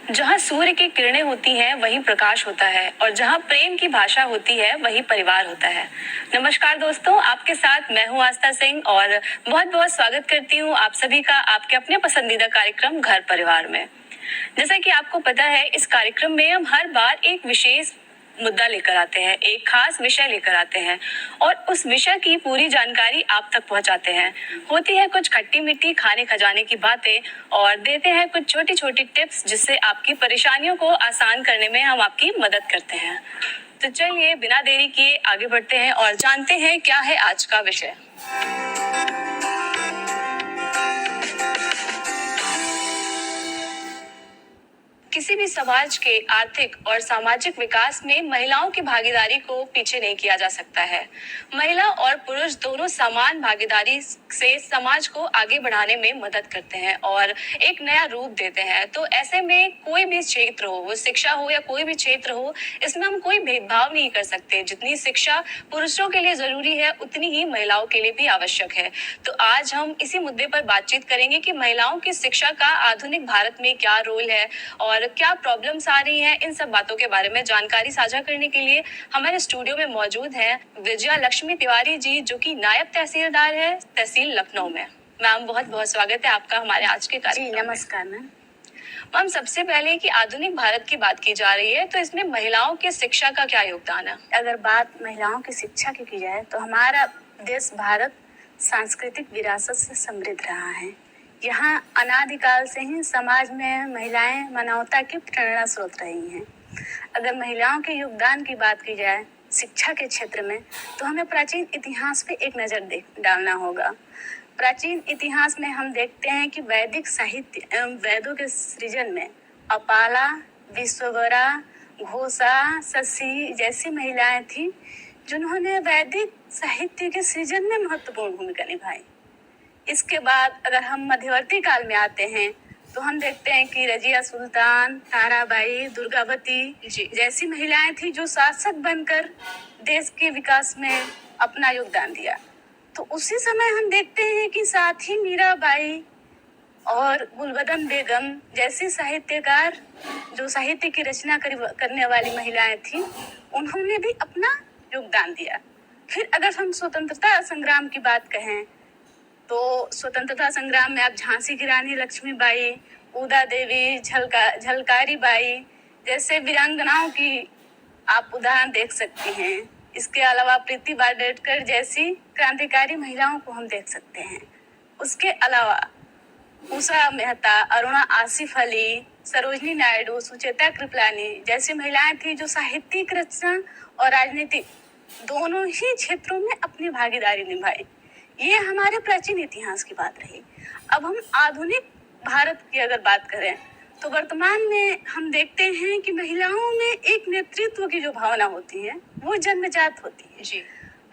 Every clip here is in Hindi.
जहाँ सूर्य की किरणें होती हैं वहीं प्रकाश होता है और जहाँ प्रेम की भाषा होती है वहीं परिवार होता है। नमस्कार दोस्तों, आपके साथ मैं हूँ आस्था सिंह और बहुत बहुत स्वागत करती हूँ आप सभी का आपके अपने पसंदीदा कार्यक्रम घर परिवार में। जैसा कि आपको पता है, इस कार्यक्रम में हम हर बार एक विशेष मुद्दा लेकर आते हैं, एक खास विषय लेकर आते हैं और उस विषय की पूरी जानकारी आप तक पहुंचाते हैं। होती है कुछ खट्टी मीठी खाने खजाने की बातें और देते हैं कुछ छोटी छोटी टिप्स जिससे आपकी परेशानियों को आसान करने में हम आपकी मदद करते हैं। तो चलिए बिना देरी किए आगे बढ़ते हैं और जानते हैं क्या है आज का विषय। किसी भी समाज के आर्थिक और सामाजिक विकास में महिलाओं की भागीदारी को पीछे नहीं किया जा सकता है। महिला और पुरुष दोनों समान भागीदारी से समाज को आगे बढ़ाने में मदद करते हैं और एक नया रूप देते हैं। तो ऐसे में कोई भी क्षेत्र हो, वो शिक्षा हो या कोई भी क्षेत्र हो, इसमें हम कोई भेदभाव नहीं कर सकते। जितनी शिक्षा पुरुषों के लिए जरूरी है उतनी ही महिलाओं के लिए भी आवश्यक है। तो आज हम इसी मुद्दे पर बातचीत करेंगे कि महिलाओं की शिक्षा का आधुनिक भारत में क्या रोल है और क्या प्रॉब्लम्स आ रही हैं। इन सब बातों के बारे में जानकारी साझा करने के लिए हमारे स्टूडियो में मौजूद हैं विजया लक्ष्मी तिवारी जी, जो कि नायब तहसीलदार है तहसील लखनऊ में। मैम, बहुत बहुत स्वागत है आपका हमारे आज के कार्यक्रम। नमस्कार मैम। मैम, सबसे पहले कि आधुनिक भारत की बात की जा रही है तो इसमें महिलाओं की शिक्षा का क्या योगदान है? अगर बात महिलाओं की शिक्षा की जाए तो हमारा देश भारत सांस्कृतिक विरासत से समृद्ध रहा है। यहाँ अनादिकाल से ही समाज में महिलाएं मानवता की प्रेरणा स्रोत रही हैं। अगर महिलाओं के योगदान की बात की जाए शिक्षा के क्षेत्र में तो हमें प्राचीन इतिहास पे एक नजर डालना होगा। प्राचीन इतिहास में हम देखते हैं कि वैदिक साहित्य एवं वेदों के सृजन में अपाला, विश्ववरा, घोषा, शशि जैसी महिलाएं थी जिन्होंने वैदिक साहित्य के सृजन में महत्वपूर्ण भूमिका निभाई। इसके बाद अगर हम मध्यवर्ती काल में आते हैं तो हम देखते हैं कि रजिया सुल्तान, ताराबाई, दुर्गावती जैसी महिलाएं थी जो शासक बनकर देश के विकास में अपना योगदान दिया। तो उसी समय हम देखते हैं कि साथ ही मीराबाई और गुलबदन बेगम जैसी साहित्यकार जो साहित्य की रचना करने वाली महिलाएं थी, उन्होंने भी अपना योगदान दिया। फिर अगर हम स्वतंत्रता संग्राम की बात कहें तो स्वतंत्रता संग्राम में आप झांसी की रानी लक्ष्मीबाई, उदा देवी, झलकारी बाई जैसे वीरांगनाओं की आप उदाहरण देख सकती हैं। इसके अलावा प्रीति वाडेडकर जैसी क्रांतिकारी महिलाओं को हम देख सकते हैं। उसके अलावा उषा मेहता, अरुणा आसिफ अली, सरोजनी नायडू, सुचेता कृपलानी जैसी महिलाएं थी जो साहित्यिक रचना और राजनीतिक दोनों ही क्षेत्रों में अपनी भागीदारी निभाई। ये हमारे प्राचीन इतिहास की बात रही। अब हम आधुनिक भारत की अगर बात करें तो वर्तमान में हम देखते हैं कि महिलाओं में एक नेतृत्व की जो भावना होती है वो जन्मजात होती है जी।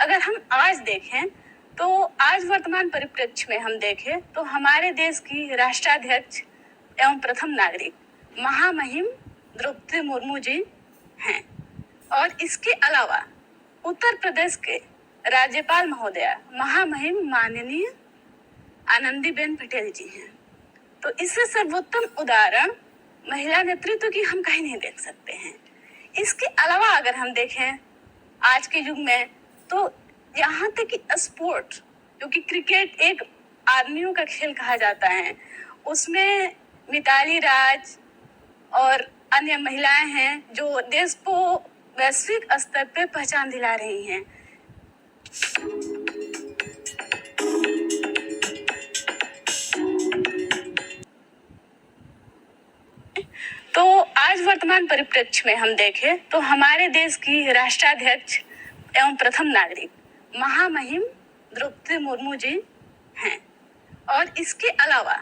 अगर हम आज देखें तो आज वर्तमान परिप्रेक्ष्य में हम देखें तो हमारे देश की राष्ट्राध्यक्ष एवं प्रथम नागरिक महामहिम द्रौपदी मुर्मू जी हैं और इसके अलावा उत्तर प्रदेश के राज्यपाल महोदया महामहिम माननीय आनंदीबेन पटेल जी हैं। तो इससे सर्वोत्तम उदाहरण महिला नेतृत्व की हम कहीं नहीं देख सकते हैं। इसके अलावा अगर हम देखें आज के युग में तो यहाँ तक कि स्पोर्ट, जो कि क्रिकेट एक आदमियों का खेल कहा जाता है, उसमें मिताली राज और अन्य महिलाएं हैं जो देश को वैश्विक स्तर पर पहचान दिला रही हैं। तो आज वर्तमान परिप्रेक्ष्य में हम देखें तो हमारे देश की राष्ट्राध्यक्ष एवं प्रथम नागरिक महामहिम द्रौपदी मुर्मू जी हैं और इसके अलावा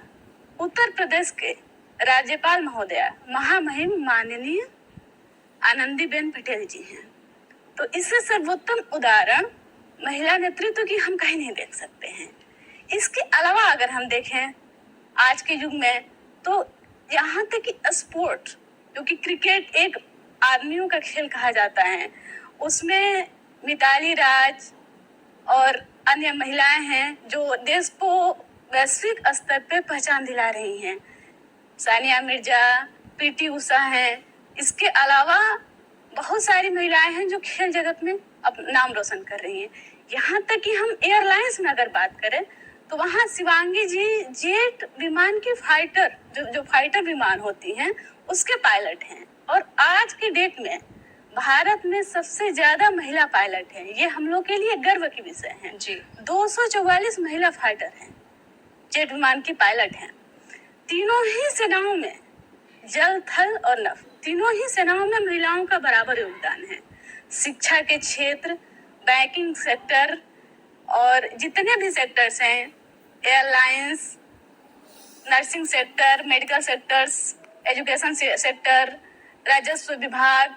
उत्तर प्रदेश के राज्यपाल महोदया महामहिम माननीय आनंदीबेन पटेल जी हैं। तो इससे सर्वोत्तम उदाहरण महिला नेतृत्व की हम कहीं नहीं देख सकते हैं। इसके अलावा अगर हम देखें आज के युग में तो यहाँ तक कि स्पोर्ट, जो कि क्रिकेट एक आदमियों का खेल कहा जाता है, उसमें मिताली राज और अन्य महिलाएं हैं जो देश को वैश्विक स्तर पर पहचान दिला रही हैं। सानिया मिर्जा, पीटी उषा हैं, इसके अलावा बहुत सारी महिलाएं हैं जो खेल जगत में अपना नाम रोशन कर रही हैं। यहाँ तक कि हम एयरलाइंस में अगर बात करें तो वहाँ शिवांगी जी जेट विमान की फाइटर जो फाइटर विमान होती हैं उसके पायलट हैं, और आज की डेट में भारत में सबसे ज्यादा महिला पायलट हैं। ये हम लोग के लिए गर्व की विषय है जी। 244 महिला फाइटर हैं, जेट विमान की पायलट हैं। तीनों ही सेनाओं में, जल थल और नभ, तीनों ही सेनाओं में महिलाओं का बराबर योगदान है। शिक्षा के क्षेत्र, बैंकिंग सेक्टर और जितने भी सेक्टर्स हैं, airlines, nursing sector, medical sectors, education sector, राजस्व विभाग,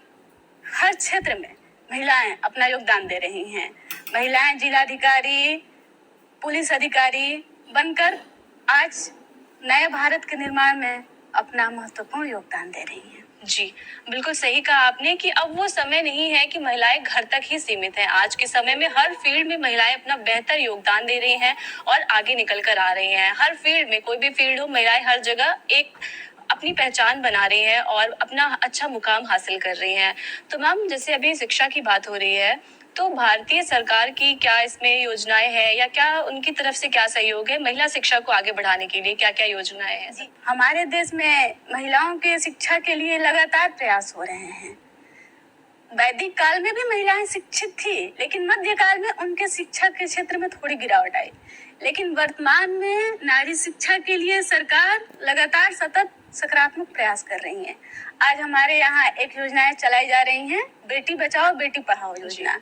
हर क्षेत्र में महिलाएं अपना योगदान दे रही हैं। महिलाएं जिलाधिकारी, पुलिस अधिकारी बनकर आज नए भारत के निर्माण में अपना महत्वपूर्ण योगदान दे रही हैं। जी, बिल्कुल सही कहा आपने कि अब वो समय नहीं है कि महिलाएं घर तक ही सीमित हैं। आज के समय में हर फील्ड में महिलाएं अपना बेहतर योगदान दे रही हैं और आगे निकल कर आ रही हैं। हर फील्ड में, कोई भी फील्ड हो, महिलाएं हर जगह एक अपनी पहचान बना रही हैं और अपना अच्छा मुकाम हासिल कर रही हैं। तो मैम, जैसे अभी शिक्षा की बात हो रही है, तो भारतीय सरकार की क्या इसमें योजनाएं हैं या क्या उनकी तरफ से क्या सहयोग है महिला शिक्षा को आगे बढ़ाने के लिए? क्या क्या योजनाएं हैं? जी, हमारे देश में महिलाओं के शिक्षा के लिए लगातार प्रयास हो रहे हैं। वैदिक काल में भी महिलाएं शिक्षित थी, लेकिन मध्यकाल में उनके शिक्षा के क्षेत्र में थोड़ी गिरावट आई। लेकिन वर्तमान में नारी शिक्षा के लिए सरकार लगातार सतत सकारात्मक प्रयास कर रही है। आज हमारे यहाँ एक योजनाएं चलाई जा रही हैं, बेटी बचाओ बेटी पढ़ाओ योजना।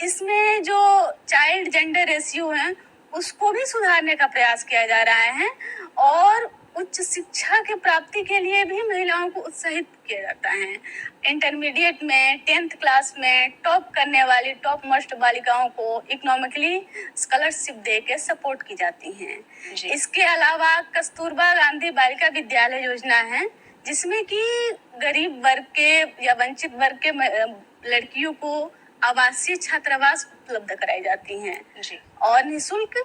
इसमें जो चाइल्ड जेंडर रेशियो है उसको भी सुधारने का प्रयास किया जा रहा है और उच्च शिक्षा के प्राप्ति के लिए भी महिलाओं को उत्साहित किया जाता है। इंटरमीडिएट में, 10th क्लास में टॉप करने वाली टॉप मोस्ट बालिकाओं को इकोनॉमिकली स्कॉलरशिप दे के सपोर्ट की जाती हैं। इसके अलावा कस्तूरबा गांधी बालिका विद्यालय योजना है, जिसमें कि गरीब वर्ग के या वंचित वर्ग के लड़कियों को आवासीय छात्रावास उपलब्ध कराई जाती हैं और निःशुल्क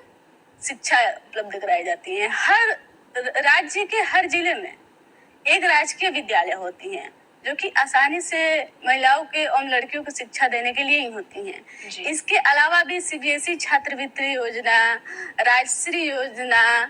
शिक्षा उपलब्ध कराई जाती है। हर राज्य के हर जिले में एक राजकीय विद्यालय होती हैं, जो कि आसानी से महिलाओं के और लड़कियों को शिक्षा देने के लिए ही होती हैं। इसके अलावा भी सीबीएसई छात्रवृत्ति योजना, राजश्री योजना,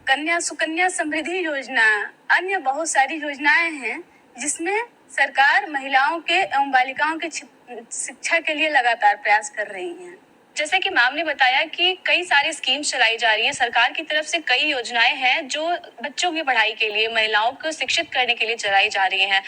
कन्या सुकन्या समृद्धि योजना, अन्य बहुत सारी योजनाएं हैं जिसमें सरकार महिलाओं के एवं बालिकाओं की शिक्षा के लिए लगातार प्रयास कर रही है। जैसे कि मैम ने बताया कि कई सारी स्कीम्स चलाई जा रही हैं, सरकार की तरफ से कई योजनाएं हैं जो बच्चों की पढ़ाई के लिए, महिलाओं को शिक्षित करने के लिए चलाई जा रही हैं।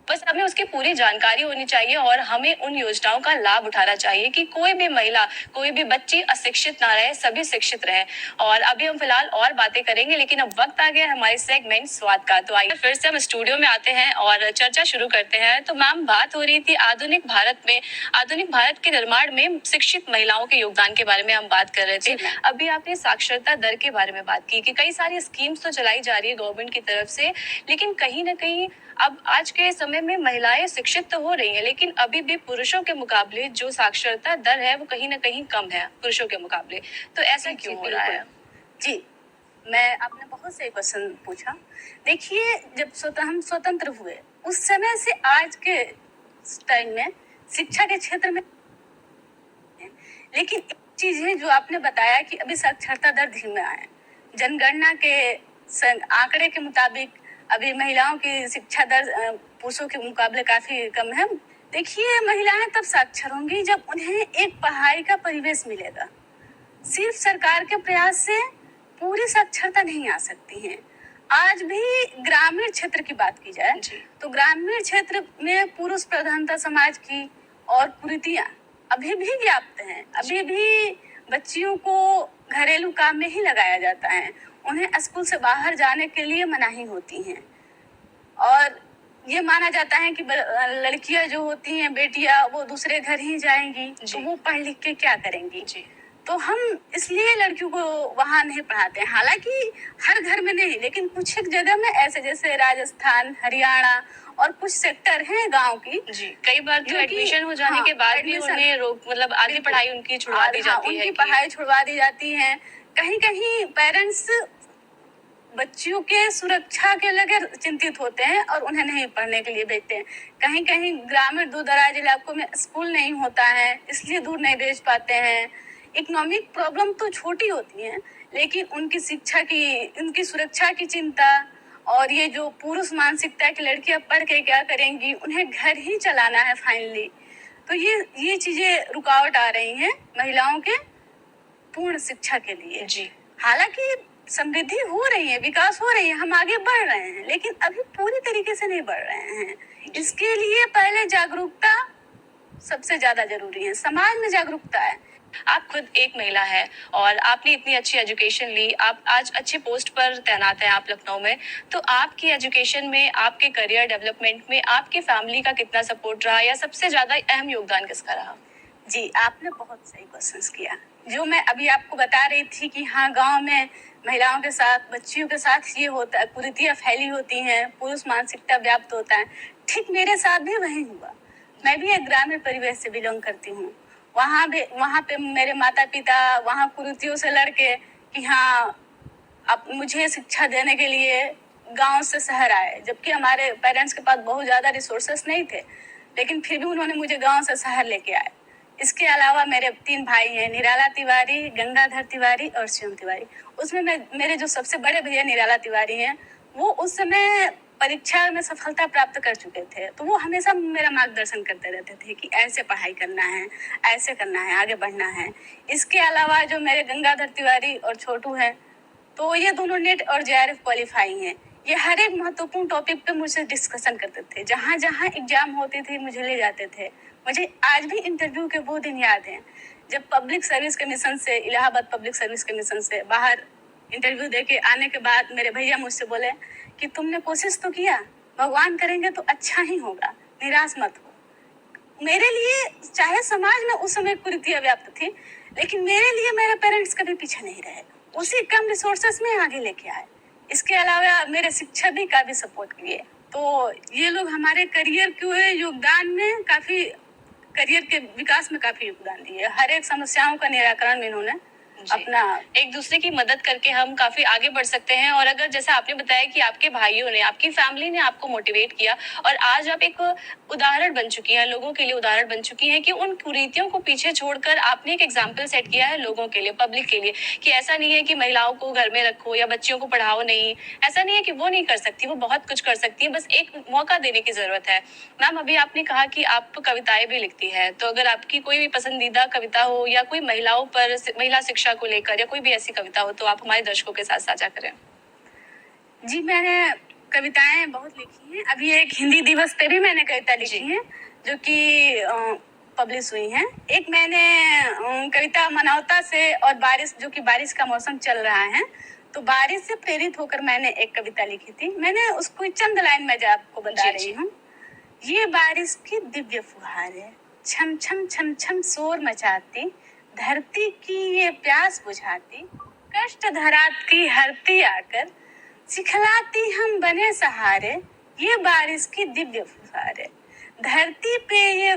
बस हमें उसकी पूरी जानकारी होनी चाहिए और हमें उन योजनाओं का लाभ उठाना चाहिए कि कोई भी महिला, कोई भी बच्ची अशिक्षित ना रहे, सभी शिक्षित रहे। और अभी हम फिलहाल और बातें करेंगे, लेकिन अब वक्त आ गया हमारे सेगमेंट स्वाद का। तो आइए फिर से हम स्टूडियो में आते हैं और चर्चा शुरू करते हैं। तो मैम, बात हो रही थी आधुनिक भारत के निर्माण में शिक्षित महिलाओं के योगदान के बारे में हम बात कर रहे थे। अभी आपने साक्षरता दर के बारे में बात की कि कई सारी स्कीम्स तो चलाई जा रही है गवर्नमेंट की तरफ से, लेकिन कहीं ना कहीं अब आज के समय में महिलाएं शिक्षित तो हो रही हैं, लेकिन अभी भी पुरुषों के मुकाबले जो साक्षरता दर है वो कहीं ना कहीं कम है पुरुषों के मुकाबले। तो ऐसा क्यों हो रहा है? जी, आपने बहुत सही क्वेश्चन पूछा। देखिए, जब हम स्वतंत्र हुए उस समय से आज के टाइम में शिक्षा के क्षेत्र में, लेकिन एक चीज है जो आपने बताया कि अभी साक्षरता दर धीमा है। जनगणना के आंकड़े के मुताबिक अभी महिलाओं की शिक्षा दर पुरुषों के मुकाबले काफी कम है। देखिए, महिलाएं तब साक्षर होंगी जब उन्हें एक पढ़ाई का परिवेश मिलेगा। सिर्फ सरकार के प्रयास से पूरी साक्षरता नहीं आ सकती है। आज भी ग्रामीण क्षेत्र की बात की जाए तो ग्रामीण क्षेत्र में पुरुष प्रधानता समाज की और कुरीतियां अभी भी व्याप्त हैं। अभी भी बच्चियों को घरेलू काम में ही लगाया जाता है, उन्हें स्कूल से बाहर जाने के लिए मनाही होती हैं और ये माना जाता है कि लड़कियां जो होती हैं, बेटियां, वो दूसरे घर ही जाएंगी तो वो पढ़ लिख के क्या करेंगी। तो हम इसलिए लड़कियों को वहां नहीं पढ़ाते हैं। हालांकि हर घर में नहीं, लेकिन कुछ एक जगह में ऐसे, जैसे राजस्थान, हरियाणा और कुछ सेक्टर हैं गांव की, कई बार तो एडमिशन हो जाने के बाद भी उन्हें आधी पढ़ाई उनकी छुड़वा दी जाती है। उनकी पढ़ाई छुड़वा दी जाती है। कहीं कहीं पेरेंट्स बच्चियों के सुरक्षा के लेकर चिंतित होते हैं और उन्हें नहीं पढ़ने के लिए भेजते हैं। कहीं कहीं ग्रामीण दूर दराज इलाकों में स्कूल नहीं होता है, इसलिए दूर नहीं भेज पाते हैं। इकोनॉमिक प्रॉब्लम तो छोटी होती है, लेकिन उनकी शिक्षा की, उनकी सुरक्षा की चिंता और ये जो पुरुष मानसिकता की लड़कियां पढ़ के क्या करेंगी, उन्हें घर ही चलाना है फाइनली, तो ये चीजें रुकावट आ रही हैं महिलाओं के पूर्ण शिक्षा के लिए। जी हालांकि समृद्धि हो रही है, विकास हो रही है, हम आगे बढ़ रहे हैं, लेकिन अभी पूरी तरीके से नहीं बढ़ रहे हैं। इसके लिए पहले जागरूकता सबसे ज्यादा जरूरी है, समाज में जागरूकता है। आप खुद एक महिला है और आपने इतनी अच्छी एजुकेशन ली, आप आज अच्छे पोस्ट पर तैनात हैं आप लखनऊ में, तो आपकी एजुकेशन में, आपके करियर डेवलपमेंट में आपके फैमिली का कितना सपोर्ट रहा या सबसे ज्यादा अहम योगदान किसका रहा? जी, आपने बहुत सही क्वेश्चंस किया। जो मैं अभी आपको बता रही थी कि हाँ, गांव में महिलाओं के साथ, बच्चियों के साथ ये होता है, कुरीतियां फैली होती हैं, पुरुष मानसिकता व्याप्त होता है, ठीक मेरे साथ भी वही हुआ। मैं भी एक ग्रामीण परिवेश से बिलोंग करती हूँ। वहाँ पे मेरे माता पिता वहाँ कुरीतियों से लड़के कि हाँ, अब मुझे शिक्षा देने के लिए गांव से शहर आए, जबकि हमारे पेरेंट्स के पास बहुत ज्यादा रिसोर्सेस नहीं थे, लेकिन फिर भी उन्होंने मुझे गांव से शहर लेके आए। इसके अलावा मेरे 3 भाई हैं, निराला तिवारी, गंगाधर तिवारी और शिवम तिवारी। उसमें मेरे जो सबसे बड़े भैया निराला तिवारी हैं, वो उस समय परीक्षा में सफलता प्राप्त कर चुके थे, तो वो हमेशा मेरा मार्गदर्शन करते रहते थे कि ऐसे पढ़ाई करना है, ऐसे करना है, आगे बढ़ना है। इसके अलावा जो मेरे गंगाधर तिवारी और छोटू हैं, तो ये दोनों नेट और जेआरएफ क्वालिफाई हैं। ये हर एक महत्वपूर्ण टॉपिक पे मुझसे डिस्कशन करते थे, जहाँ जहाँ एग्जाम होते थे मुझे ले जाते थे। मुझे आज भी इंटरव्यू के वो दिन याद हैं, जब पब्लिक सर्विस कमीशन से, इलाहाबाद पब्लिक सर्विस कमीशन से बाहर इंटरव्यू दे के आने के बाद मेरे भैया मुझसे बोले कि तुमने कोशिश तो किया, भगवान करेंगे तो अच्छा ही होगा, निराश मत हो। मेरे लिए, चाहे समाज में उस समय कुरीतियां व्याप्त थी, लेकिन मेरे लिए मेरे पेरेंट्स कभी पीछे नहीं रहे, उसी कम रिसोर्सेस में आगे लेके आए। इसके अलावा मेरे शिक्षक भी काफी सपोर्ट किए, तो ये लोग हमारे करियर के योगदान में काफी, करियर के विकास में काफी योगदान दिए। हर एक समस्याओं का निराकरण इन्होंने अपना, एक दूसरे की मदद करके हम काफी आगे बढ़ सकते हैं। और अगर जैसे आपने बताया कि आपके भाइयों ने, आपकी फैमिली ने आपको मोटिवेट किया और आज आप एक उदाहरण बन चुकी हैं, लोगों के लिए उदाहरण बन चुकी हैं कि उन कुरीतियों को पीछे छोड़कर आपने एक एग्जाम्पल सेट किया है लोगों के लिए, पब्लिक के लिए, कि ऐसा नहीं है कि महिलाओं को घर में रखो या बच्चियों को पढ़ाओ नहीं, ऐसा नहीं है कि वो नहीं कर सकती, वो बहुत कुछ कर सकती है, बस एक मौका देने की जरूरत है। मैम, अभी आपने कहा कि आप कविताएं भी लिखती है, तो अगर आपकी कोई भी पसंदीदा कविता हो या कोई महिलाओं पर, महिला शिक्षा को लेकर या कोई भी ऐसी कविता हो, तो आप हमारे दर्शकों के साथ साझा करें। जी, मैंने कविताएं बहुत लिखी हैं। अभी एक हिंदी दिवस पे भी मैंने कविता लिखी है, जो कि पब्लिश हुई है। एक मैंने कविता मनौता से, और बारिश, जो कि बारिश का मौसम चल रहा है, तो बारिश से प्रेरित होकर मैंने एक कविता लिखी थी। मैंने उसको चंद लाइन में आपको बता रही हूँ। ये बारिश की दिव्य फुहारें छम छम छम छम शोर मचाती, धरती की ये प्यास बुझाती, कष्ट धराती हरती आकर, सिखलाती हम बने सहारे। ये बारिश की दिव्य फुहारें धरती पे ये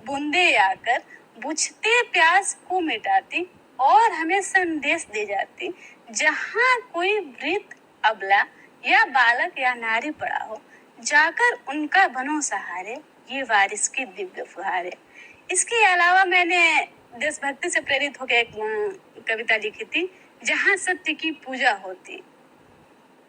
बूंदे आकर, बुझते प्यास को मिटाती और हमें संदेश दे जाती। जहाँ कोई वृद्ध, अबला या बालक या नारी पड़ा हो, जाकर उनका बनो सहारे। ये बारिश की दिव्य फुहारें। इसके अलावा मैंने देशभक्ति से प्रेरित होकर एक कविता लिखी थी, जहाँ सत्य की पूजा होती।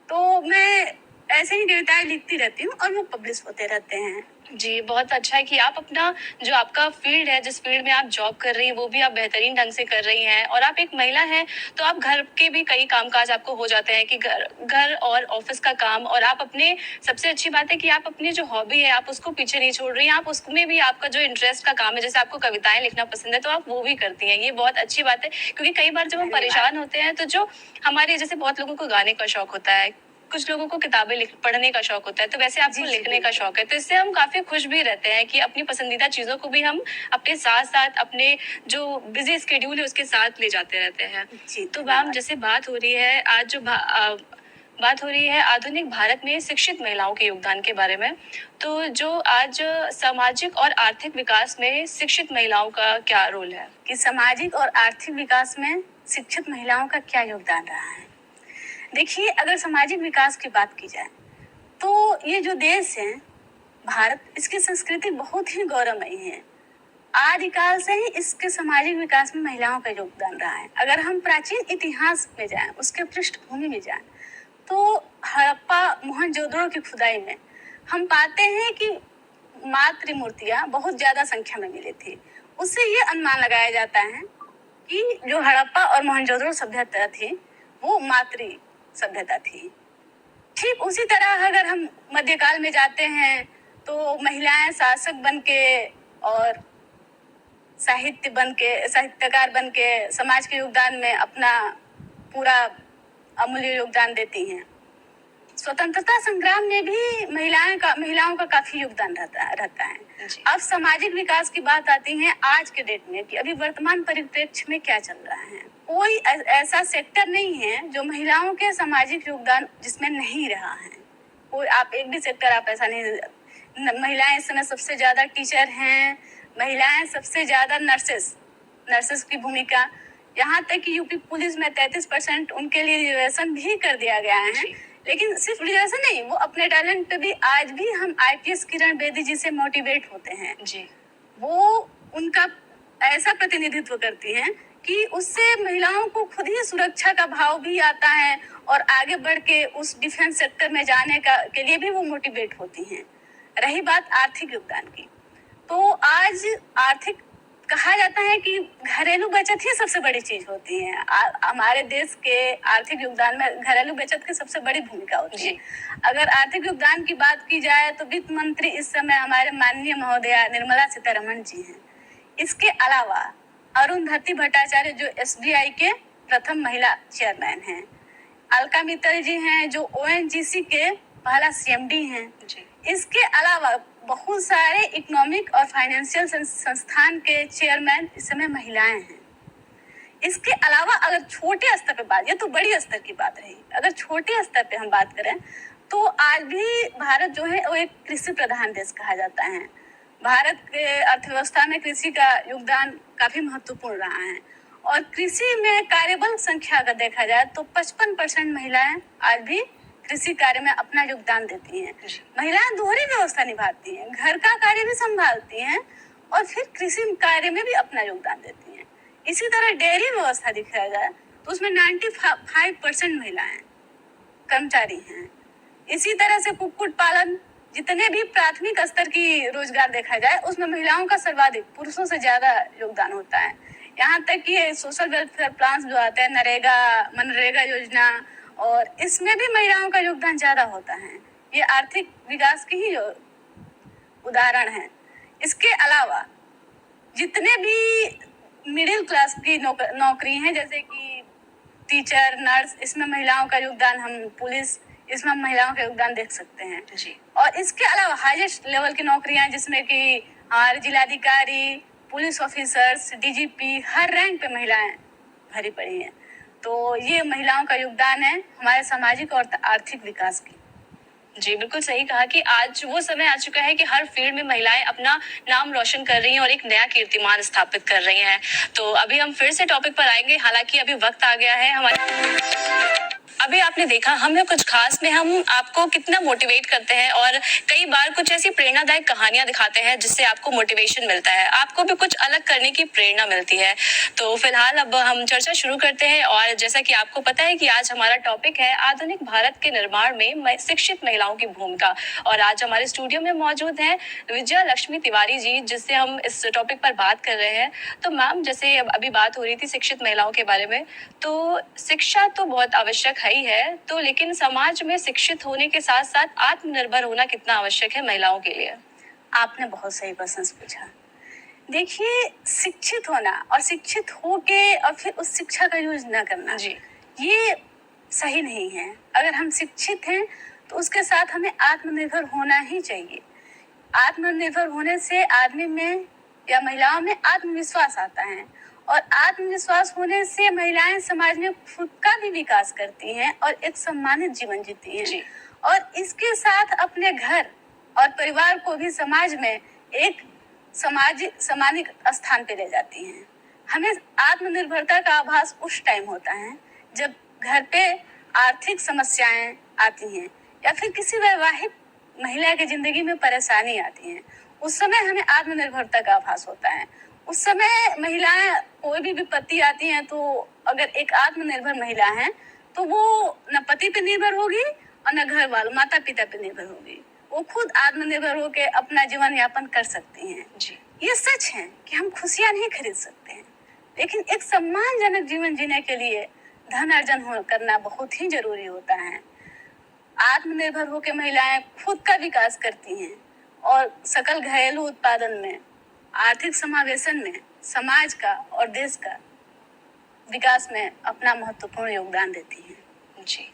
तो मैं ऐसे ही कविताएं लिखती रहती हूँ और वो पब्लिश होते रहते हैं। जी, बहुत अच्छा है कि आप अपना, जो आपका फील्ड है, जिस फील्ड में आप जॉब कर रही हैं, वो भी आप बेहतरीन ढंग से कर रही हैं। और आप एक महिला हैं, तो आप घर के भी कई कामकाज आपको हो जाते हैं कि घर और ऑफिस का काम, और आप अपने, सबसे अच्छी बात है कि आप अपनी जो हॉबी है, आप उसको पीछे नहीं छोड़ रही हैं, आप उसमें भी आपका जो इंटरेस्ट का काम है, जैसे आपको कविताएं लिखना पसंद है, तो आप वो भी करती हैं। ये बहुत अच्छी बात है, क्योंकि कई बार जब हम परेशान होते हैं, तो जो हमारे, जैसे बहुत लोगों को गाने का शौक होता है, कुछ लोगों को किताबें पढ़ने का शौक होता है, तो वैसे आपको लिखने का शौक है, तो इससे हम काफी खुश भी रहते हैं कि अपनी पसंदीदा चीजों को भी हम अपने साथ साथ, अपने जो बिजी स्केड्यूल है उसके साथ ले जाते रहते हैं। तो मैम, जैसे बात हो रही है आज, जो बात हो रही है आधुनिक भारत में शिक्षित महिलाओं के योगदान के बारे में, तो जो आज सामाजिक और आर्थिक विकास में शिक्षित महिलाओं का क्या रोल है? कि सामाजिक और आर्थिक विकास में शिक्षित महिलाओं का क्या योगदान रहा है। देखिए, अगर सामाजिक विकास की बात की जाए तो ये जो देश है भारत, इसकी संस्कृति बहुत ही गौरवमयी है। आदिकाल से ही इसके सामाजिक विकास में महिलाओं का योगदान रहा है। अगर हम प्राचीन इतिहास में जाएं, उसके पृष्ठभूमि में जाएं, तो हड़प्पा मोहनजोदड़ो की खुदाई में हम पाते हैं कि मातृ मूर्तियां बहुत ज्यादा संख्या में मिली थी। उससे ये अनुमान लगाया जाता है कि जो हड़प्पा और मोहनजोदड़ो सभ्यता थी वो मातृ सभ्यता थी। ठीक उसी तरह अगर हम मध्यकाल में जाते हैं तो महिलाएं शासक बनके और साहित्यकार बनके समाज के योगदान में अपना पूरा अमूल्य योगदान देती हैं। स्वतंत्रता संग्राम में भी महिलाओं का काफी योगदान रहता है। अब सामाजिक विकास की बात आती है आज के डेट में कि अभी वर्तमान परिप्रेक्ष्य में क्या चल रहा है। कोई ऐसा सेक्टर नहीं है जो महिलाओं के सामाजिक योगदान जिसमें नहीं रहा है। कोई आप एक भी सेक्टर आप ऐसा नहीं। महिलाएं इस समय सबसे ज्यादा टीचर हैं, महिलाएं सबसे ज्यादा नर्सेस की भूमिका, यहाँ तक कि यूपी पुलिस में 33% उनके लिए रिजर्वेशन भी कर दिया गया है। लेकिन सिर्फ रिजर्वेशन नहीं, वो अपने टैलेंट पे भी आज भी हम आईपीएस किरण बेदी जी से मोटिवेट होते हैं जी। वो उनका ऐसा प्रतिनिधित्व करती हैं कि उससे महिलाओं को खुद ही सुरक्षा का भाव भी आता है और आगे बढ़ के उस डिफेंस सेक्टर में जाने के लिए भी वो मोटिवेट होती हैं। रही बात आर्थिक योगदान की, तो आज आर्थिक कहा जाता है कि घरेलू बचत ही सबसे बड़ी चीज होती है। हमारे देश के आर्थिक योगदान में घरेलू बचत की सबसे बड़ी भूमिका होती है। अगर आर्थिक योगदान की बात की जाए तो वित्त मंत्री इस समय हमारे माननीय महोदया निर्मला सीतारमण जी हैं। इसके अलावा अरुंधति भट्टाचार्य जो एसबीआई के प्रथम महिला चेयरमैन हैं, अलका मित्तल जी हैं जो ओएनजीसी के पहला सीएमडी हैं। इसके अलावा बहुत सारे इकोनॉमिक और फाइनेंशियल संस्थान के चेयरमैन इस समय महिलाएं हैं। इसके अलावा अगर छोटे स्तर पे बात, ये तो बड़ी स्तर की बात रही, अगर छोटे स्तर पे हम बात करें तो आज भी भारत जो है वो एक कृषि प्रधान देश कहा जाता है। भारत के अर्थव्यवस्था में कृषि का योगदान काफी महत्वपूर्ण रहा है और कृषि में कार्यबल संख्या अगर देखा जाए तो 55% महिलाएं आज भी कृषि कार्य में अपना योगदान देती हैं। महिलाएं दोहरी व्यवस्था निभाती हैं, घर का कार्य भी संभालती हैं और फिर कृषि कार्य में भी अपना योगदान देती हैं। इसी तरह डेयरी व्यवस्था दिखाया जाए तो उसमें 95% महिलाएं कर्मचारी हैं। इसी तरह से कुक्कुट पालन, जितने भी प्राथमिक स्तर की रोजगार देखा जाए उसमें महिलाओं का सर्वाधिक, पुरुषों से ज्यादा योगदान होता है। यहाँ तक कि सोशल वेलफेयर प्लान जो आते हैं, मनरेगा योजना, और इसमें भी महिलाओं का योगदान ज्यादा होता है। ये आर्थिक विकास की ही उदाहरण है। इसके अलावा जितने भी मिडिल क्लास की नौकरी हैं जैसे कि टीचर, नर्स, इसमें महिलाओं का योगदान, हम पुलिस, इसमें महिलाओं का योगदान देख सकते हैं जी। और इसके अलावा हाईएस्ट लेवल की नौकरियां जिसमें कि हमारे जिलाधिकारी, पुलिस ऑफिसर्स, डीजीपी, हर रैंक पे महिलाएं भरी पड़ी हैं। तो ये महिलाओं का योगदान है हमारे सामाजिक और आर्थिक विकास की। जी बिल्कुल सही कहा कि आज वो समय आ चुका है कि हर फील्ड में महिलाएं अपना नाम रोशन कर रही हैं और एक नया कीर्तिमान स्थापित कर रही हैं। तो अभी हम फिर से टॉपिक पर आएंगे, हालांकि अभी वक्त आ गया है हमारे। अभी आपने देखा हमें कुछ खास में हम आपको कितना मोटिवेट करते हैं और कई बार कुछ ऐसी प्रेरणादायक कहानियां दिखाते हैं जिससे आपको मोटिवेशन मिलता है, आपको भी कुछ अलग करने की प्रेरणा मिलती है। तो फिलहाल अब हम चर्चा शुरू करते हैं और जैसा कि आपको पता है कि आज हमारा टॉपिक है आधुनिक भारत के निर्माण में शिक्षित महिलाओं की भूमिका। और आज हमारे स्टूडियो में मौजूद है विजया लक्ष्मी तिवारी जी, जिससे हम इस टॉपिक पर बात कर रहे हैं। तो मैम, जैसे अभी बात हो रही थी शिक्षित महिलाओं के बारे में, तो शिक्षा तो बहुत आवश्यक है ही है, तो लेकिन समाज में शिक्षित होने के साथ साथ आत्मनिर्भर होना कितना आवश्यक है महिलाओं के लिए? आपने बहुत सही प्रश्न पूछा। देखिए, शिक्षित होना और शिक्षित होके और फिर उस शिक्षा का यूज न करना जी, ये सही नहीं है। अगर हम शिक्षित हैं तो उसके साथ हमें आत्मनिर्भर होना ही चाहिए। आत्मनिर्भर होने से आदमी में या महिलाओं में आत्मविश्वास आता है और आत्मविश्वास होने से महिलाएं समाज में खुद का भी विकास करती हैं और एक सम्मानित जीवन जीती हैं और इसके साथ अपने घर और परिवार को भी समाज में एक सामाजिक स्थान पे ले जाती हैं। हमें आत्मनिर्भरता का आभास उस टाइम होता है जब घर पे आर्थिक समस्याएं आती हैं या फिर किसी वैवाहिक महिला की जिंदगी में परेशानी आती है, उस समय हमें आत्मनिर्भरता का आभास होता है। उस समय महिलाएं कोई भी विपत्ति आती है तो अगर एक आत्मनिर्भर महिला है तो वो न पति पे निर्भर होगी और न घर वालों माता पिता पे निर्भर होगी। वो खुद आत्मनिर्भर होकर अपना जीवन यापन कर सकती हैं। जी, ये सच है कि हम खुशियां नहीं खरीद सकते हैं, लेकिन एक सम्मानजनक जीवन जीने के लिए धन अर्जन करना बहुत ही जरूरी होता है। आत्मनिर्भर होकर महिलाएं खुद का विकास करती हैं और सकल घरेलू उत्पादन में, आर्थिक समावेशन में, समाज का और देश का विकास में अपना महत्वपूर्ण योगदान देती हैं। जी,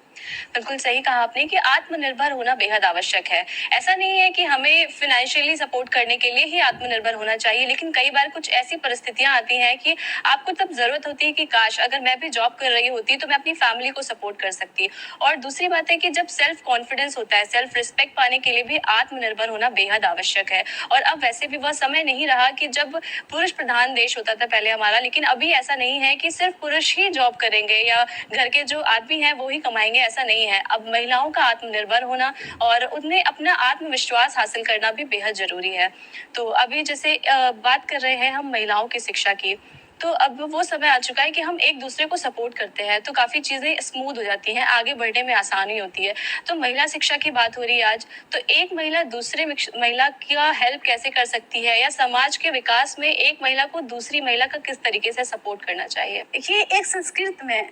बिल्कुल सही कहा आपने कि आत्मनिर्भर होना बेहद आवश्यक है। ऐसा नहीं है कि हमें फाइनेंशियली सपोर्ट करने के लिए ही आत्मनिर्भर होना चाहिए, लेकिन कई बार कुछ ऐसी परिस्थितियां आती हैं कि आपको तब जरूरत होती है कि काश अगर मैं भी जॉब कर रही होती तो मैं अपनी फैमिली को सपोर्ट कर सकती। और दूसरी बात है कि जब सेल्फ कॉन्फिडेंस होता है, सेल्फ रिस्पेक्ट पाने के लिए भी आत्मनिर्भर होना बेहद आवश्यक है। और अब वैसे भी वह समय नहीं रहा कि जब पुरुष प्रधान देश होता था पहले हमारा, लेकिन अभी ऐसा नहीं है कि सिर्फ पुरुष ही जॉब करेंगे या घर के जो आदमी हैं वो ही कमाएंगे, ऐसा नहीं है। अब महिलाओं का आत्मनिर्भर होना और उन्हें अपना आत्मविश्वास हासिल करना भी बेहद जरूरी है। तो अभी जैसे बात कर रहे हैं हम महिलाओं की शिक्षा की, तो अब वो समय आ चुका है कि हम एक दूसरे को सपोर्ट करते हैं तो काफी चीजें स्मूथ हो जाती हैं, आगे बढ़ने में आसानी होती है। तो महिला शिक्षा की बात हो रही है आज, तो एक महिला दूसरे महिला का हेल्प कैसे कर सकती है, या समाज के विकास में एक महिला को दूसरी महिला का किस तरीके से सपोर्ट करना चाहिए? ये एक संस्कृत में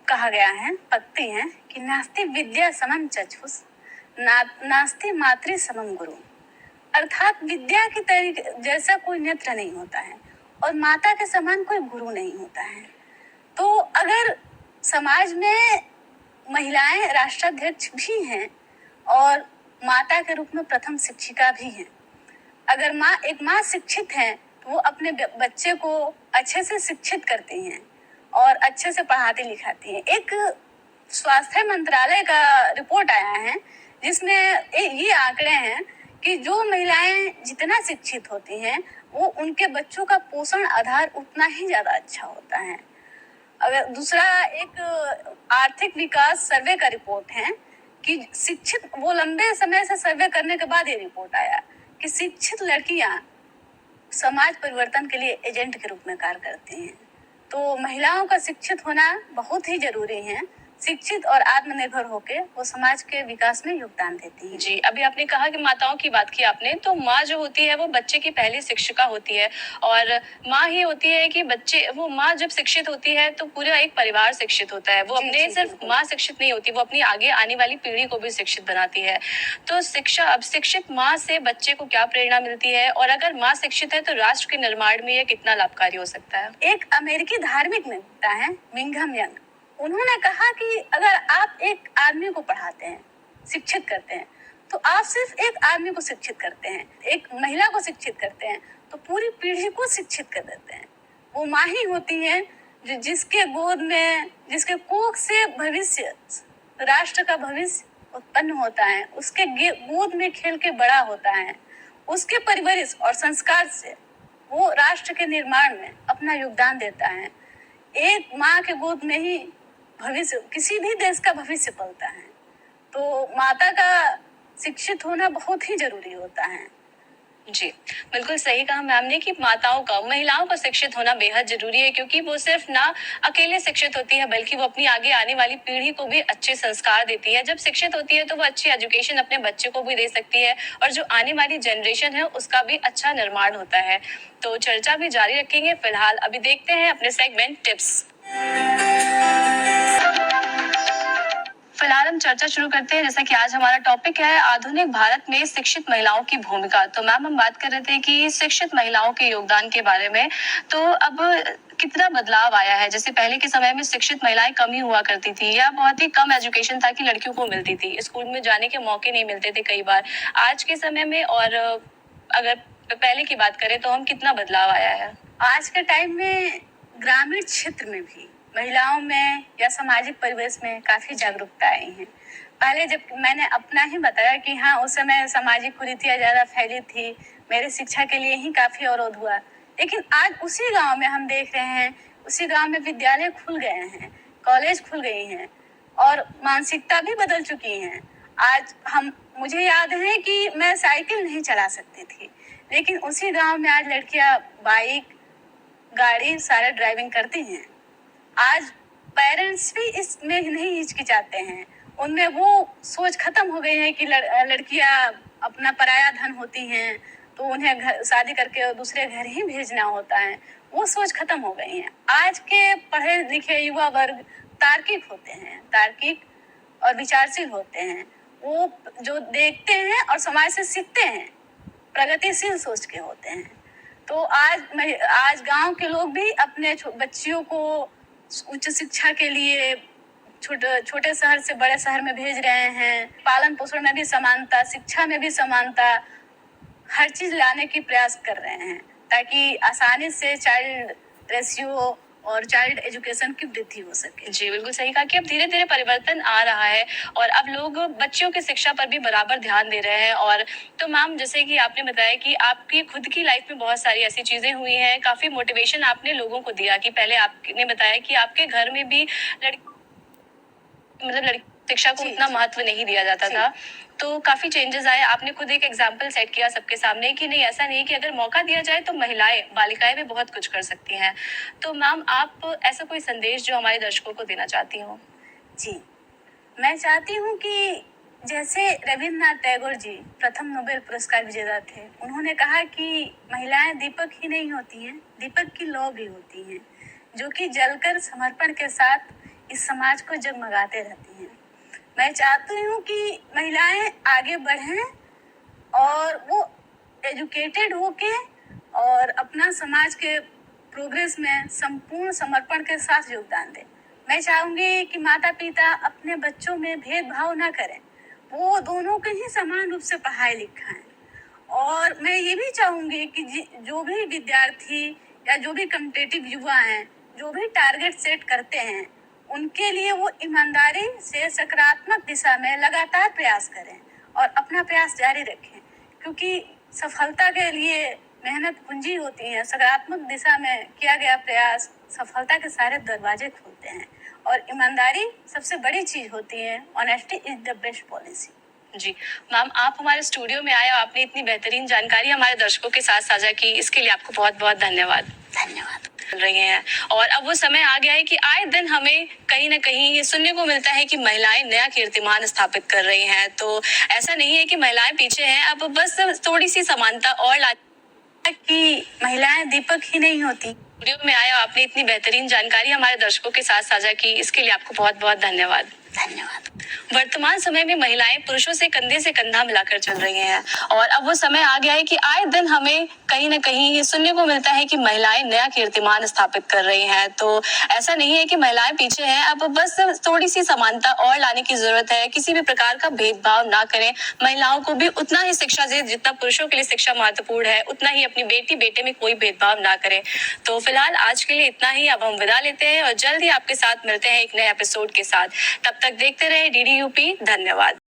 कहा गया है, पक्ति है कि नास्ति विद्या समम चक्षुष नास्ति मातृ समम गुरु, अर्थात विद्या की तरीके जैसा कोई नेत्र नहीं होता है और माता के समान कोई गुरु नहीं होता है। तो अगर समाज में महिलाएं राष्ट्राध्यक्ष भी हैं और माता के रूप में प्रथम शिक्षिका भी हैं, अगर एक माँ शिक्षित है तो वो अपने बच्चे को अच्छे से शिक्षित करती हैं और अच्छे से पढ़ाती लिखाती हैं। एक स्वास्थ्य मंत्रालय का रिपोर्ट आया है जिसमें ये आंकड़े हैं कि जो महिलाएं जितना शिक्षित होती हैं वो उनके बच्चों का पोषण आधार उतना ही ज्यादा अच्छा होता है। अगर दूसरा एक आर्थिक विकास सर्वे का रिपोर्ट है कि शिक्षित, वो लंबे समय से सर्वे करने के बाद ये रिपोर्ट आया कि शिक्षित लड़कियां समाज परिवर्तन के लिए एजेंट के रूप में कार्य करती हैं। तो महिलाओं का शिक्षित होना बहुत ही जरूरी है। शिक्षित और आत्मनिर्भर होकर वो समाज के विकास में योगदान देती है। जी, अभी आपने कहा कि माताओं की बात की आपने, तो माँ जो होती है वो बच्चे की पहली शिक्षिका होती है और माँ ही होती है कि वो माँ जब शिक्षित होती है तो पूरा एक परिवार शिक्षित होता है। वो अपने सिर्फ माँ शिक्षित नहीं होती, वो अपनी आगे आने वाली पीढ़ी को भी शिक्षित बनाती है। तो शिक्षा, अब शिक्षित माँ से बच्चे को क्या प्रेरणा मिलती है, और अगर माँ शिक्षित है तो राष्ट्र के निर्माण में यह कितना लाभकारी हो सकता है? एक अमेरिकी धार्मिक नेता है बिंघम यंग, उन्होंने कहा कि अगर आप एक आदमी को पढ़ाते हैं, शिक्षित करते हैं, तो आप सिर्फ एक आदमी को शिक्षित करते हैं, एक महिला को शिक्षित करते हैं तो पूरी पीढ़ी को शिक्षित कर देते हैं। वो माँ ही होती है जो जिसके गोद में, जिसके कोख से भविष्य, राष्ट्र का भविष्य उत्पन्न होता है, उसके गोद में खेल के बड़ा होता है। उसके परवरिश और संस्कार से वो राष्ट्र के निर्माण में अपना योगदान देता है। एक माँ के गोद में ही भविष्य, किसी भी देश का भविष्य पलता है। तो माता का शिक्षित होना बहुत ही जरूरी होता है। जी, बिल्कुल सही कहा मैम ने कि माताओं का, महिलाओं का शिक्षित होना बेहद जरूरी है, क्योंकि वो सिर्फ ना अकेले शिक्षित होती है बल्कि वो अपनी आगे आने वाली पीढ़ी को भी अच्छे संस्कार देती है। जब शिक्षित होती है तो वो अच्छी एजुकेशन अपने बच्चे को भी दे सकती है और जो आने वाली जनरेशन है उसका भी अच्छा निर्माण होता है। तो चर्चा भी जारी रखेंगे। फिलहाल अभी देखते हैं अपने सेगमेंट टिप्स। फिलहाल हम चर्चा शुरू करते हैं, जैसा कि आज हमारा टॉपिक है आधुनिक भारत में शिक्षित महिलाओं की भूमिका। तो मैम हम बात कर रहे थे कि शिक्षित महिलाओं के योगदान के बारे में। तो अब कितना बदलाव आया है, जैसे पहले के समय में शिक्षित महिलाएं कम ही हुआ करती थी या बहुत ही कम एजुकेशन था कि लड़कियों को मिलती थी, स्कूल में जाने के मौके नहीं मिलते थे कई बार। आज के समय में और अगर पहले की बात करें तो हम कितना बदलाव आया है? आज के टाइम में ग्रामीण क्षेत्र में भी महिलाओं में या सामाजिक परिवेश में काफी जागरूकता आई है। पहले जब मैंने अपना ही बताया कि हाँ उस समय सामाजिक कुरीतियां ज्यादा फैली थी, मेरे शिक्षा के लिए ही काफी अवरोध हुआ, लेकिन आज उसी गांव में हम देख रहे हैं, उसी गांव में विद्यालय खुल गए हैं, कॉलेज खुल गई हैं, और मानसिकता भी बदल चुकी हैं। आज मुझे याद है कि मैं साइकिल नहीं चला सकती थी, लेकिन उसी गांव में आज लड़कियां बाइक, गाड़ी सारा ड्राइविंग करती हैं। आज पेरेंट्स भी इसमें नहीं हिचकिचाते हैं। उनमें वो सोच खत्म हो गई है कि लड़कियां अपना पराया धन होती हैं, तो उन्हें शादी करके दूसरे घर ही भेजना होता है। वो सोच खत्म हो गई है। आज के पढ़े लिखे युवा वर्ग तार्किक होते हैं, तार्किक और विचारशील होते हैं। वो जो देखते हैं और समाज से सीखते हैं, प्रगतिशील सोच के होते हैं। तो आज गांव के लोग भी अपने बच्चियों को उच्च शिक्षा के लिए छोटे शहर से बड़े शहर में भेज रहे हैं। पालन पोषण में भी समानता, शिक्षा में भी समानता, हर चीज लाने की प्रयास कर रहे हैं, ताकि आसानी से चाइल्ड रेशियो और चाइल्ड एजुकेशन की वृद्धि हो सके। जी बिल्कुल सही कहा कि अब धीरे धीरे परिवर्तन आ रहा है और अब लोग बच्चियों की शिक्षा पर भी बराबर ध्यान दे रहे हैं। और तो मैम, जैसे कि आपने बताया कि आपकी खुद की लाइफ में बहुत सारी ऐसी चीजें हुई हैं, काफी मोटिवेशन आपने लोगों को दिया कि पहले आपने बताया कि आपके घर में भी लड़की शिक्षा को उतना महत्व नहीं दिया जाता था, तो काफी चेंजेस आए। आपने खुद एक एग्जाम्पल सेट किया सबके सामने कि नहीं, ऐसा नहीं कि अगर मौका दिया जाए तो बालिकाएं भी बहुत कुछ कर सकती हैं। तो मैम, आप ऐसा कोई संदेश जो हमारे दर्शकों को देना चाहती हो? जी, मैं चाहती हूँ कि जैसे रविन्द्रनाथ टैगोर जी प्रथम नोबेल पुरस्कार विजेता थे, उन्होंने कहा कि महिलाएं दीपक ही नहीं होती हैं, दीपक की लौ भी होती हैं, जो कि जलकर समर्पण के साथ इस समाज को जगमगाते रहती हैं। मैं चाहती हूँ कि महिलाएं आगे बढ़ें और वो एजुकेटेड होके और अपना समाज के प्रोग्रेस में संपूर्ण समर्पण के साथ योगदान दें। मैं चाहूंगी कि माता पिता अपने बच्चों में भेदभाव ना करें, वो दोनों को ही समान रूप से पढ़ाई लिखाएं। और मैं ये भी चाहूंगी कि जो भी विद्यार्थी या जो भी कॉम्पिटिटिव युवा हैं, जो भी टारगेट सेट करते हैं, उनके लिए वो ईमानदारी से सकारात्मक दिशा में लगातार प्रयास करें और अपना प्रयास जारी रखें, क्योंकि सफलता के लिए मेहनत पूंजी होती है। सकारात्मक दिशा में किया गया प्रयास सफलता के सारे दरवाजे खोलते हैं और ईमानदारी सबसे बड़ी चीज होती है। Honesty is the best policy. जी मैम, आप हमारे स्टूडियो में आए और आपने इतनी बेहतरीन जानकारी हमारे दर्शकों के साथ साझा की, इसके लिए आपको बहुत बहुत धन्यवाद। रही हैं। और अब वो समय आ गया है कि आए दिन हमें कहीं ना कहीं ये सुनने को मिलता है कि महिलाएं नया कीर्तिमान स्थापित कर रही हैं। तो ऐसा नहीं है कि महिलाएं पीछे हैं, अब बस थोड़ी सी समानता और कि महिलाएं दीपक ही नहीं होती। स्टूडियो में आए और आपने इतनी बेहतरीन जानकारी हमारे दर्शकों के साथ साझा की, इसके लिए आपको बहुत बहुत धन्यवाद। वर्तमान समय में महिलाएं पुरुषों से कंधे से कंधा मिलाकर चल रही हैं और अब वो समय आ गया है कि आए दिन हमें कहीं ना कहीं ये सुनने को मिलता है कि महिलाएं नया कीर्तिमान स्थापित कर रही हैं। तो ऐसा नहीं है कि महिलाएं पीछे हैं, अब बस थोड़ी सी समानता और लाने की जरूरत है। किसी भी प्रकार का भेदभाव ना करें, महिलाओं को भी उतना ही शिक्षा दें जितना पुरुषों के लिए शिक्षा महत्वपूर्ण है, उतना ही अपनी बेटी बेटे में कोई भेदभाव ना करें। तो फिलहाल आज के लिए इतना ही, अब हम विदा लेते हैं और जल्द ही आपके साथ मिलते हैं एक नए एपिसोड के साथ। तब तक देखते रहे DD UP। धन्यवाद।